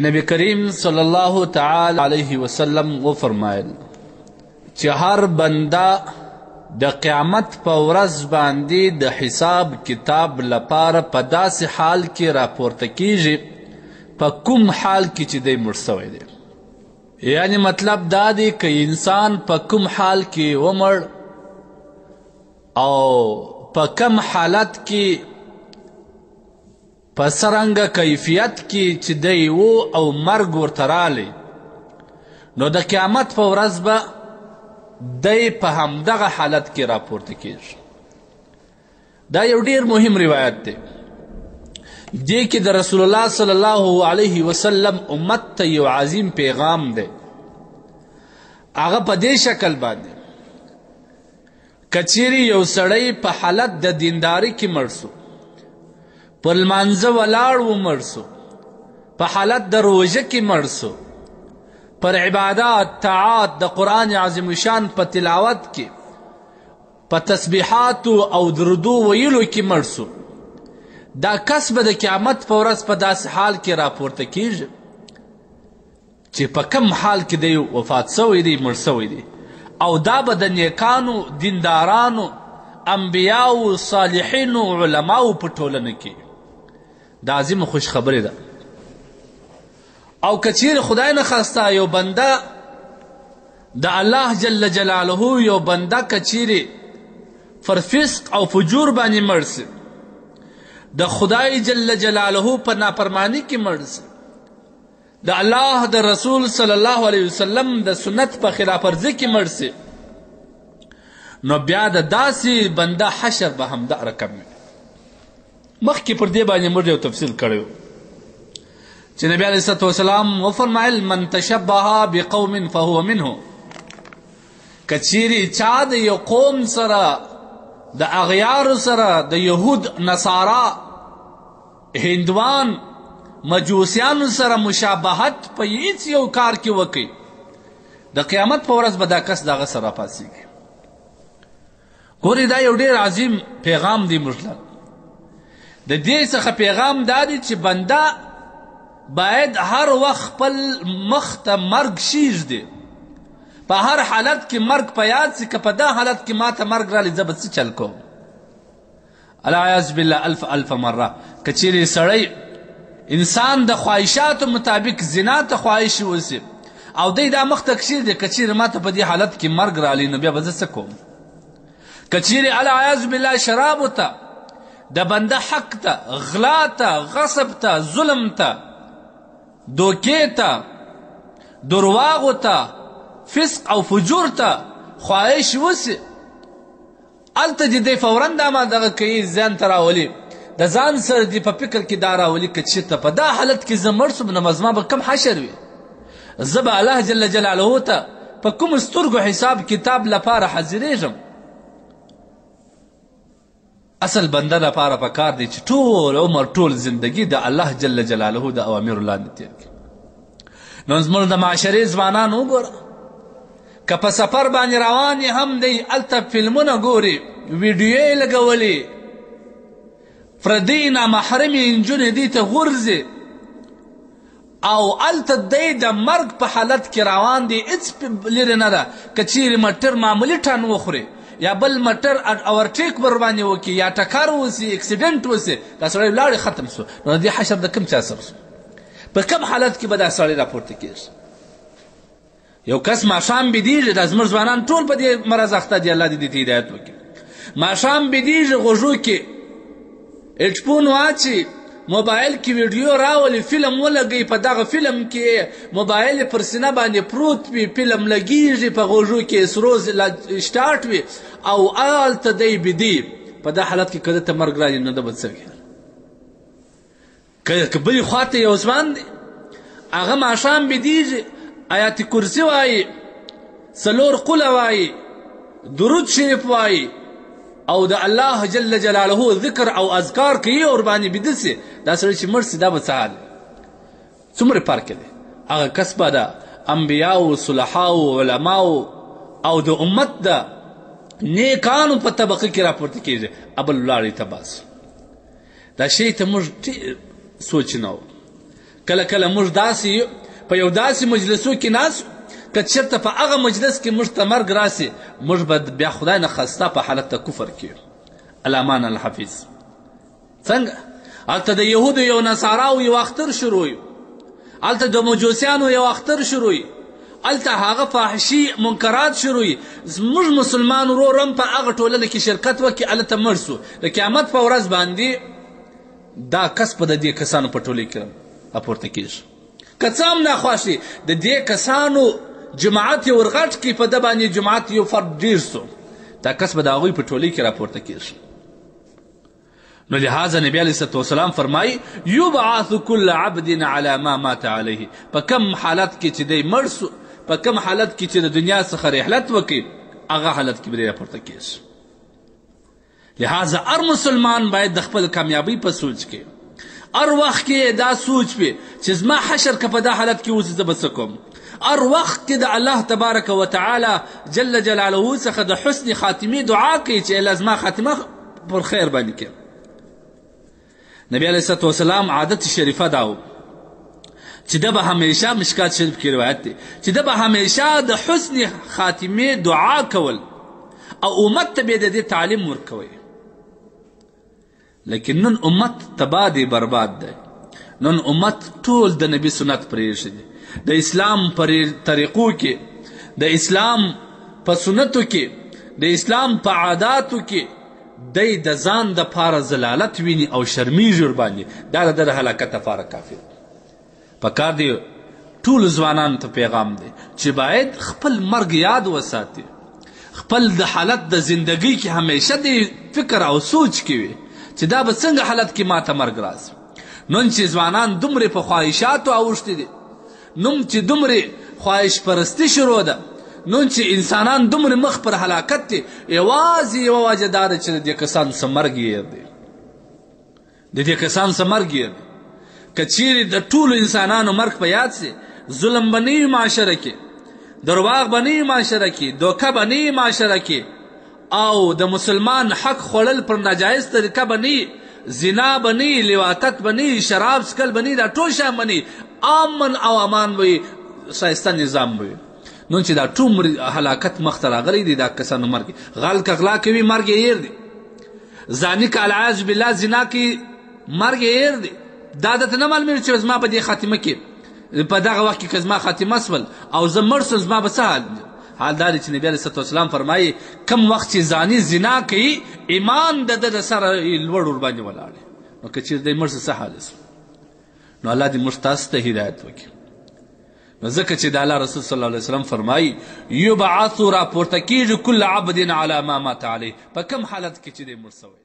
نبی کریم صلی الله تعالی علیه وسلم وفرمایل چې هر بنده د قیامت په ورځ باندې د حساب کتاب لپاره په داسې حال کې راپورته کیږي په کوم حال کې چې دی مړ سوی دی. یعنی مطلب دا دی که انسان په کوم حال کې ومړ او په کم حالت کې په څرنګه کیفیت کې چې دی و او مرګ ورته رالی، نو د قیامت په ورځ به دی په همدغه حالت کې راپورته کیږي. دا یو ډیر مهم روایت دی. دې کې د رسول الله صلی الله علیه وسلم امت ته یو عظیم پیغام دی. هغه په دې شکل باندې که چیرې یو سړی په حالت د دینداري کې مړ سو، پر لمانځه ولاړ و مړ سو، په حالت د روژه کې مړ سو، پر عبادات طاعات د قرآن عظیم شان په تلاوت کې، په تسبیحاتو او درودو ویلو کې مړ سو، دا کس به د قیامت په ورځ په داسې حال کې راپورته کیږي چې په کم حال کې دی وفات سوی دی، مړ سوی دی. او دا به د نیکانو دیندارانو انبیاو صالحینو علماو په ټولنه کې دا عظیمه خوش خبرې ده. او که چیرې خدای نخواسته یو بنده د الله جل جلاله یو بنده که چیرې پر فسق او فجور باندې مړ سي، د خدای جل جلاله په نافرمانی کې مړ سي، د الله د رسول صلی الله علیه وسلم د سنت په خلاف ورزي کې مړ سي، نو بیا د داسې بنده حشر به همدا رقم وي. مخکې پر دې باندې موږ یو تفصیل کړی و چې نبی علیه الصلاة وسلام وفرمایل من تشبه بقوم فهو منه. که چیرې چا د یو قوم سره د اغیارو سره د یهود نصارا هندوان مجوسیانو سره مشابهت په هیڅ یو کار کې وکړي، د قیامت په ورځ به دا کس د هغه سره راپاڅېږي. ګورې دا یو ډېر عظیم پیغام دی موږ له. د دې څخه پیغام دا دی چې بنده باید هر وخت خپل مخ ته مرګ شیږدي، په هر حالت کې مرګ په یاد سي که په دا حالت کې ما ته مرګ رالی زه به څه چل کوم. العیاذ بالله الف الف مره. که چیرې سړی انسان د خواهشاتو مطابق زنا ته خواهش وسي او دی دا مخ ته کښېږدي، که چیرې ما ته په دې حالت کې مرګ رالی نو بیا به زه څه کوم. که چیرې العیاذ بالله شرابو ته، د بنده حق ته، غلا ته، غصب ته، ظلم ته، دوکې ته، درواغو ته، فسق او فجور ته خواهش وسي، هلته دې دی فورا دا ما دغه کوي ځان ته راولي، د ځان سره دې په فکر کې دا راولي که چېرته په دا حالت کې زه مړ سوم نو زما به کم حشر وي، زه به الله جل جلاله ته په کومو سترګو حساب کتاب لپاره حاضرېږم. اصل بنده لپاره پکار دی چې ټول عمر ټول زندگی د الله جل جلاله د اوامرو لاندې تېر کړي. نو زموږ د معاشرې ځوانان وګوره، که په سفر باندې روان یې هم دی هلته فلمونه ګوري، ویډیو یې لګولي، پردۍ نامحرمې نجونې دې ته غورځي او هلته دی د مرګ په حالت کې روان دی. هېڅ لرې نه ده که چیرې موټر معمولي ټن وخوري یا بل موټر اورټیک ورباندې وکړي یا ټکر وسي، اکسیډنټ وسي، دا سړی ولاړې ختم سو، نو د دې حشر د کوم چا سره سو؟ په کوم حالت کې به دا سړی راپورته کېږي؟ یو کس ماښام بېدېږي، دا زموږ ځوانان ټول په دې مرض اخته دي، الله دې دې ته هدایت وکړي. ماښام بېدېږي، غوږو کې هیډفون واچي، موبایل کې ویډیو راولي، فلم ولګوي، په دغه فلم کې موبایل پر سینه باندې پروت وي، فلم لګېږي، په غوږو کې سروز سټارټ وي او هلته دی بېدي. په دا حالت کې که ده ته مرګ رالي نو ده به څه وي؟ که بلې خوا ته یو ځوان دی هغه ماښام بېدېږي، آیات کرسي وایي، 4 قله وایي، درود شریف وایي او د الله جل جلاله ذکر او اذکار کوي او ورباندې بیده سي، دا سړی چې مړ سي دا به څه حال څومره فرق دی؟ هغه کس به د انبیاو، صلحاو، علماو او د امت د نیکانو په طبقه کې راپورته کېږي، ابل ولاړې ته باسو. دا شی ته موږ سوچ نه و. کله کله موږ داسې یو په یو داسې مجلسو کې ناست که چېرته په هغه مجلس کې موږ ته مرګ راسي موږ به بیا خدای نه خواسته په حالت د کفر کې الامان الحفیظ څنګه هلته د یهودو یو نصاراو یو اختر شروع وي هلته د مجوسیانو یو اختر شروع وي هلته هغه فاحشي منکرات شروع وي زموږ مسلمان ورور هم په هغه ټولنه کې شرکت وکړي هلته مړ سو د قیامت په ورځ باندې دا کس په د دې کسانو په ټولۍ کې راپورته کېږي که څه هم ناخوښ د دې کسانو جماعت یې ورغټ کړي په ده باندې جماعت یو فرد ډېر سو دا کس به د هغوی په ټولۍ کې راپورته کېږي نو لهذا نبی علیه الصلاة والسلام فرمایي یبعث کل عبد علی ما مات علیه په کم حالت کې چې دی مړ سو په کم حالت کې چې د دنیا څخه رحلت وکړي هغه حالت کې به دی راپورته کېږي لهذا هر مسلمان باید د خپل کامیابۍ په سوچ کې هر وخت کې دا سوچ وي چې زما حشر که په دا حالت کې اوس زه به څه کوم هر وخت کې د الله تبارک وتعالی جل جلاله څخه د حسن خاتمې دعا کوي چې الله زما خاتمه پر خیر باندې کړي نبی علیه الصلاة والسلام عادت شریفه دا و چې ده به همیشه مشکات شریف کې روایت دی چې ده به همیشه د حسن خاتمې دعا کول او امت ته به د دې تعلیم ورکوي لیکن نن امت تباه دی برباد دی نن امت ټول د نبی سنت پرېښی دی د اسلام پر طریقو کې د اسلام په سنتو کې د اسلام په عاداتو کې دی د ځان دپاره ضلالت ویني او شرمیږي ورباندې دا د هلاکت دپاره کافي پکار دی ټولو ځوانانو ته پیغام دی چې باید خپل مرګ یاد وساتي خپل د حالت د زندګۍ کې همیشه د فکر او سوچ کې وي چې دا به څنګه حالت کې ماته مرګ راسي نن چې ځوانان دومرې په خواهشاتو اوښتي دي نن چې دومرې خواهش پرستي شروع ده نن چې انسانان دومره مخ پر هلاکت دي یوازې یوه وجه دا ده چې د دې کسانو څه مرګ یې دی د دې کسانو څه مرګ یې دی که چیرې د ټولو انسانانو مرګ په یاد سي ظلم به نه وي معاشره کې درواغ به نه وي معاشره کې دوکه به نه وي معاشره کې او د مسلمان حق خوړل پر ناجایز طریقه به نه وي زنا به نه وي لواطت به نه وي شراب څښل به نه وي دا ټول شیان به نه وي امن او امان به وي ښایسته نظام به وي نن چې دا ټول هلاکت مخ ته راغلی دی دا کسانو مرګ غل که غلا کوي مرګ یې هیر دی زاني که العیاذ بالله زنا کوي مرګ یې هیر دی دا درته نه معلومېږي چې زما په دې خاتمه کې په دغه وخت کې که زما خاتمه سول او زه مړ سم زما به څه حال دا دی چې نبي علیه الصلاة والسلام فرمایي کم وخت چې زاني زنا کوي ایمان د ده د سره لوړ ورباندې ولاړ نو که چېرې دی مړ سه څه حال سو نو الله دې موږ تاسو ته هدایت وکړي نو ځکه چې د الله رسول صلی الله علیه وسلم فرمایي یبعث راپورته کېږي کل عبد علی ما مات علیه په کوم حالت کې چې دی مړ سوی